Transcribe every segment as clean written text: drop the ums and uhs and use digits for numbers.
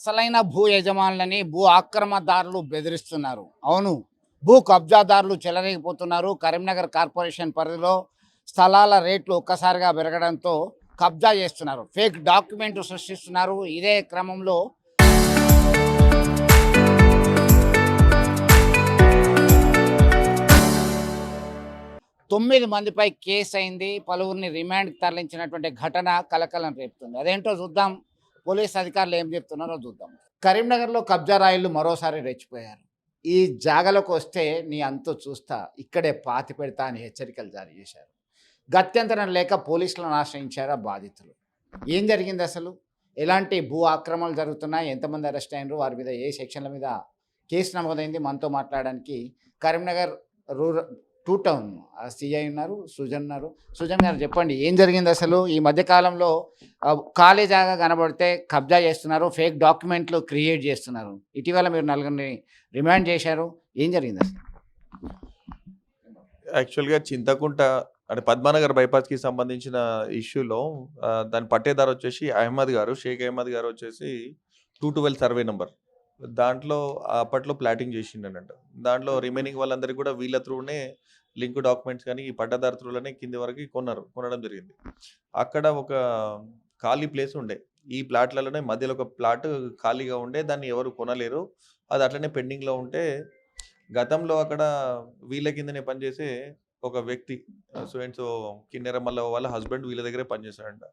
అసలైన భూ యజమానులని భూ ఆక్రమణదారులు బెదిరిస్తున్నారు. అవును. భూ కబ్జాదారులు చెలరేగిపోతున్నారు. కరీంనగర్ కార్పొరేషన్ పరిధిలో స్థలాల రేట్లు ఒక్కసారిగా పెరగడంతో కబ్జా చేస్తున్నారు. ఫేక్ డాక్యుమెంట్లు సృష్టిస్తున్నారు. ఇదే క్రమంలో 9 మందిపై కేసు అయింది. పలువురిని రిమాండ్‌కి తరలించినటువంటి ఘటన కలకలం రేపుతుంది. అదేంటో చూద్దాం. పోలీస్ అధికారులు ఏం చెప్తున్నారో చూద్దాం. కరీంనగర్‌లో కబ్జా రాయుళ్లు మరోసారి రెచ్చిపోయారు. ఈ జాగలోకి వస్తే నీ అంతు చూస్తా, ఇక్కడే పాతిపెడతా అని హెచ్చరికలు జారీ చేశారు. గత్యంతరం లేక పోలీసులను ఆశ్రయించారు ఆ బాధితులు. ఏం జరిగింది అసలు? ఎలాంటి భూ ఆక్రమణలు జరుగుతున్నాయి? ఎంతమంది అరెస్ట్ అయ్యారు? వారి మీద ఏ సెక్షన్ల మీద కేసు నమోదైంది? మనతో మాట్లాడడానికి కరీంనగర్ రూరల్ 2 టౌన్ సీఐ ఉన్నారు, సుజన్ ఉన్నారు. సుజన్ గారు చెప్పండి, ఏం జరిగింది అసలు? ఈ మధ్య కాలంలో ఖాళీ జాగా కనబడితే కబ్జా చేస్తున్నారు, ఫేక్ డాక్యుమెంట్లు క్రియేట్ చేస్తున్నారు. ఇటీవల మీరు నలుగురిని రిమాండ్ చేశారు. ఏం జరిగింది అసలు? యాక్చువల్‌గా చింతకుంట అంటే పద్మానగర్ బైపాస్‌కి సంబంధించిన ఇష్యూలో దాని పట్టేదారు వచ్చేసి అహ్మద్ గారు, షేక్ అహ్మద్ గారు వచ్చేసి 212 సర్వే నంబర్. దాంట్లో అప్పట్లో ప్లాటింగ్ చేసిండనంట. దాంట్లో రిమైనింగ్ వాళ్ళందరికీ కూడా వీళ్ళ త్రూనే లింక్ డాక్యుమెంట్స్ కానీ ఈ పట్టాదారు త్రూలోనే కింది వరకు కొనడం జరిగింది. అక్కడ ఒక ఖాళీ ప్లేస్ ఉండే. ఈ ప్లాట్‌లలోనే మధ్యలో ఒక ప్లాట్ ఖాళీగా ఉండే. దాన్ని ఎవరు కొనలేరు. అది అట్లనే పెండింగ్‌లో ఉంటే గతంలో అక్కడ వీళ్ళ కిందనే పనిచేసే ఒక వ్యక్తి సో అండ్ సో కిన్నెర మల్లవ్వ వాళ్ళ హస్బెండ్ వీళ్ళ దగ్గరే పనిచేశాడంట.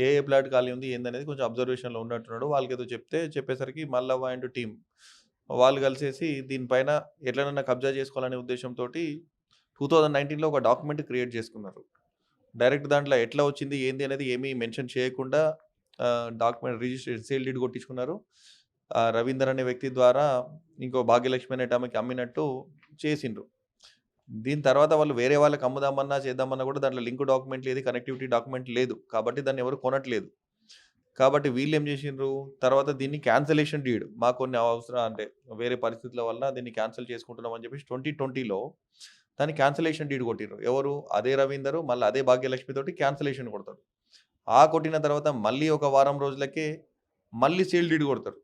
ఏ ప్లాట్ ఖాళీ ఉంది ఏందనేది కొంచెం అబ్జర్వేషన్‌లో ఉన్నట్టున్నాడు. వాళ్ళకేదో చెప్పేసరికి మల్లవ్వ అండ్ టీమ్ వాళ్ళు కలిసేసి దీనిపైన ఎట్లనన్నా కబ్జా చేసుకోవాలనే ఉద్దేశంతోటి 2019లో ఒక డాక్యుమెంట్ క్రియేట్ చేసుకున్నారు. డైరెక్ట్ దాంట్లో ఎట్లా వచ్చింది ఏంది అనేది ఏమీ మెన్షన్ చేయకుండా డాక్యుమెంట్ రిజిస్ట్రేషన్ సేల్ డీడ్ కొట్టించుకున్నారు. రవీందర్ అనే వ్యక్తి ద్వారా ఇంకో భాగ్యలక్ష్మి అనేటి ఆమెకి అమ్మినట్టు చేసిండ్రు. దీని తర్వాత వాళ్ళు వేరే వాళ్ళకి అమ్ముదామన్నా చేద్దామన్నా కూడా దాంట్లో లింక్ డాక్యుమెంట్ లేదు, కనెక్టివిటీ డాక్యుమెంట్ లేదు. కాబట్టి దాన్ని ఎవరు కొనట్లేదు. కాబట్టి వీళ్ళు ఏం చేసిండ్రు, తర్వాత దీన్ని క్యాన్సలేషన్ డీడ్ మాకు కొన్ని అవసరం అంటే వేరే పరిస్థితుల వల్ల దీన్ని క్యాన్సిల్ చేసుకుంటున్నాం అని చెప్పేసి 2020లో దాన్ని క్యాన్సలేషన్ డీడ్ కొట్టిండ్రు. ఎవరు? అదే రవీందరు మళ్ళీ అదే భాగ్యలక్ష్మి తోటి క్యాన్సలేషన్ కొడతారు. కొట్టిన తర్వాత మళ్ళీ ఒక వారం రోజులకే మళ్ళీ సేల్ డీడ్ కొడతారు.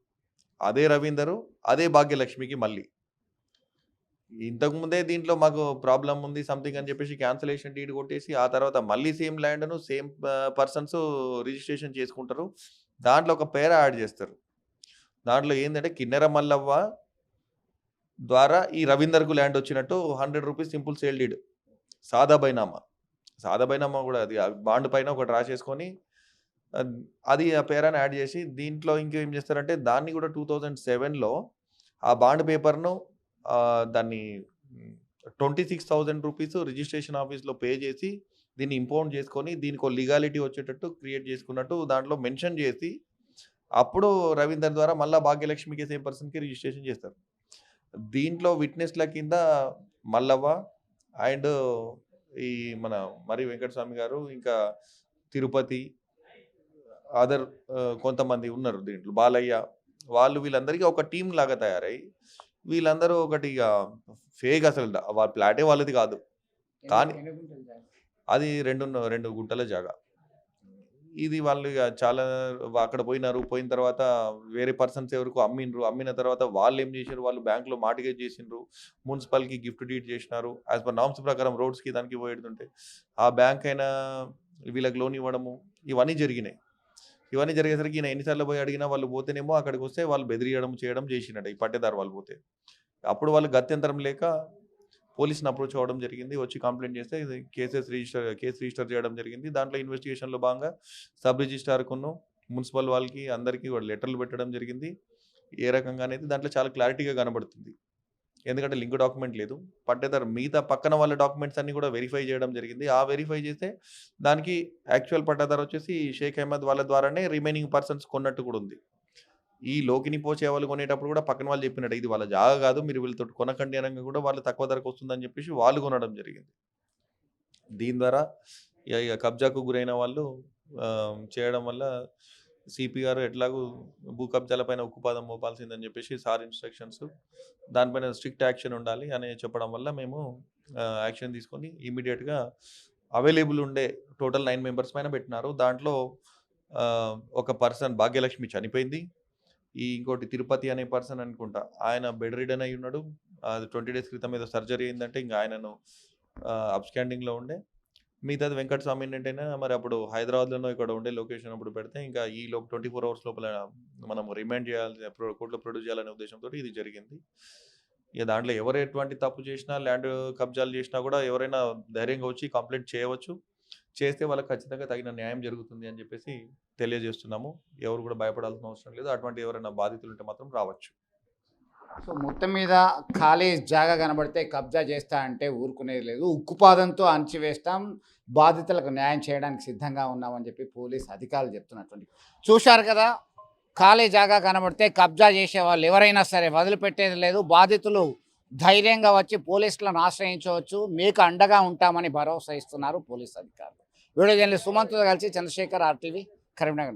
అదే రవీందరు అదే భాగ్యలక్ష్మికి మళ్ళీ. ఇంతకుముందే దీంట్లో మాకు ప్రాబ్లమ్ ఉంది సంథింగ్ అని చెప్పేసి క్యాన్సలేషన్ డీడ్ కొట్టేసి ఆ తర్వాత మళ్ళీ సేమ్ ల్యాండ్‌ను సేమ్ పర్సన్స్ రిజిస్ట్రేషన్ చేసుకుంటారు. దాంట్లో ఒక పేర యాడ్ చేస్తారు. దాంట్లో ఏందంటే కిన్నెర మల్లవ్వ ద్వారా ఈ రవీందర్‌కు ల్యాండ్ వచ్చినట్టు ₹100 సింపుల్ సేల్ డీడ్. సాదా బైనామా. సాదా బైనామా కూడా అది బాండ్ పైన ఒకటి రాసేసుకొని అది ఆ పేరాని యాడ్ చేసి దీంట్లో ఇంకేం చేస్తారంటే దాన్ని కూడా 2007లో ఆ బాండ్ పేపర్‌ను దాన్ని ₹26,000 రిజిస్ట్రేషన్ ఆఫీస్‌లో పే చేసి దీన్ని ఇంపౌండ్ చేసుకొని దీనికో లీగాలిటీ వచ్చేటట్టు క్రియేట్ చేసుకున్నట్టు దాంట్లో మెన్షన్ చేసి అప్పుడు రవీందర్ ద్వారా మళ్ళా భాగ్యలక్ష్మికి సేమ్ పర్సన్‌కి రిజిస్ట్రేషన్ చేస్తారు. దీంట్లో విట్నెస్‌ల కింద మల్లవ్వ అండ్ ఈ మన మరి వెంకటస్వామి గారు ఇంకా తిరుపతి అదర్ కొంతమంది ఉన్నారు దీంట్లో. బాలయ్య వీళ్ళందరికీ ఒక టీమ్ లాగా తయారై వీళ్ళందరూ ఒకటి ఇక ఫేక్ అసలు వాళ్ళ ప్లాటే వాళ్ళది కాదు. కానీ అది 2 గుంటల జాగా. ఇది వాళ్ళు ఇక చాలా అక్కడ పోయినారు. పోయిన తర్వాత వేరే పర్సన్స్ ఎవరికో అమ్మిండ్రు. అమ్మిన తర్వాత వాళ్ళు ఏం చేశారు, వాళ్ళు బ్యాంక్‌లో మార్ట్‌గేజ్ చేసిండ్రు. మున్సిపల్‌కి గిఫ్ట్ డీడ్ చేసినారు. యాజ్ పర్ నార్మ్స్ ప్రకారం రోడ్స్‌కి దానికి పోయేడుంటే ఆ బ్యాంక్ అయినా వీళ్ళకి లోన్ ఇవ్వడము ఇవన్నీ జరిగినాయి. ఇవన్నీ జరిగేసరికి ఈయన ఎన్ని సార్లు పోయి అడిగినా వాళ్ళు పోతేనేమో అక్కడికి వస్తే వాళ్ళు బెదిరియడం చేయడం చేసినట్టు ఈ పట్టేదారు వాళ్ళు పోతే. అప్పుడు వాళ్ళు గత్యంతరం లేక పోలీస్‌ని అప్రోచ్ అవ్వడం జరిగింది. వచ్చి కంప్లెయింట్ చేస్తే కేసు రిజిస్టర్ చేయడం జరిగింది. దాంట్లో ఇన్వెస్టిగేషన్‌లో భాగంగా సబ్ రిజిస్ట్రార్‌కును మున్సిపల్ వాళ్ళకి అందరికీ కూడా లెటర్‌లు పెట్టడం జరిగింది. ఏ రకంగా అనేది దాంట్లో చాలా క్లారిటీగా కనబడుతుంది. ఎందుకంటే లింక్ డాక్యుమెంట్ లేదు. పట్టేదారు మిగతా పక్కన వాళ్ళ డాక్యుమెంట్స్ అన్నీ కూడా వెరిఫై చేయడం జరిగింది. వెరిఫై చేస్తే దానికి యాక్చువల్ పట్టాదారు వచ్చేసి షేక్ అహ్మద్ వాళ్ళ ద్వారానే రిమైనింగ్ పర్సన్స్ కొన్నట్టు కూడా ఉంది. ఈ లోకిని పోచే వాళ్ళు కొనేటప్పుడు కూడా పక్కన వాళ్ళు చెప్పినట్టు ఇది వాళ్ళ జాగా కాదు, మీరు వీళ్ళతోటి కొనకండి అనగా కూడా వాళ్ళు తక్కువ ధరకు వస్తుందని చెప్పేసి వాళ్ళు కొనడం జరిగింది. దీని ద్వారా ఇక కబ్జాకు గురైన వాళ్ళు చేయడం వల్ల సిపి గారు ఎట్లాగూ భూ కబ్జాల పైన ఉక్కుపాదం మోపాల్సిందని చెప్పేసి సార్ ఇన్స్ట్రక్షన్స్, దానిపైన స్ట్రిక్ట్ యాక్షన్ ఉండాలి అని చెప్పడం వల్ల మేము యాక్షన్ తీసుకొని ఇమీడియట్గా అవైలబుల్ ఉండే టోటల్ 9 మెంబర్స్ పైన పెట్టినారు. దాంట్లో ఒక పర్సన్ భాగ్యలక్ష్మి చనిపోయింది. ఈ ఇంకోటి తిరుపతి అనే పర్సన్ అనుకుంటా, ఆయన బెడ్ రిడన్ అయి ఉన్నాడు. అది 20 డేస్ క్రితం ఏదో సర్జరీ అయిందంటే ఇంక ఆయనను అబ్స్కాండింగ్‌లో ఉండే. మిగతాది వెంకట స్వామి ఏంటంటేనే మరి అప్పుడు హైదరాబాద్‌లోనో ఇక్కడ ఉండే లొకేషన్ అప్పుడు పెడితే ఇంకా ఈ లోపు 24 అవర్స్ లోపల మనం రిమాండ్ చేయాలి, కోర్ట్‌లో ప్రొడ్యూస్ చేయాలనే ఉద్దేశంతోటి ఇది జరిగింది. ఇక దాంట్లో ఎవరు ఎటువంటి తప్పు చేసినా, ల్యాండ్ కబ్జాలు చేసినా కూడా ఎవరైనా ధైర్యంగా వచ్చి కంప్లెయింట్ చేయవచ్చు. చేస్తే వాళ్ళకి ఖచ్చితంగా తగిన న్యాయం జరుగుతుంది అని చెప్పేసి తెలియజేస్తున్నాము. ఎవరు కూడా భయపడాల్సిన అవసరం లేదు. అటువంటి ఎవరైనా బాధితులు ఉంటే మాత్రం రావచ్చు. సో మొత్తం మీద ఖాళీ జాగా కనబడితే కబ్జా చేస్తా అంటే ఊరుకునేది లేదు. ఉక్కుపాదంతో అణచివేస్తాం, బాధితులకు న్యాయం చేయడానికి సిద్ధంగా ఉన్నామని చెప్పి పోలీస్ అధికారులు చెప్తున్నటువంటి చూశారు కదా. ఖాళీ జాగా కనబడితే కబ్జా చేసే వాళ్ళు ఎవరైనా సరే వదిలిపెట్టేది లేదు. బాధితులు ధైర్యంగా వచ్చి పోలీసులను ఆశ్రయించవచ్చు. మీకు అండగా ఉంటామని భరోసా ఇస్తున్నారు పోలీస్ అధికారులు. వీడియో జర్నలిస్ట్ సుమంత్తో కలిసి చంద్రశేఖర్, RTV, కరీంనగర్.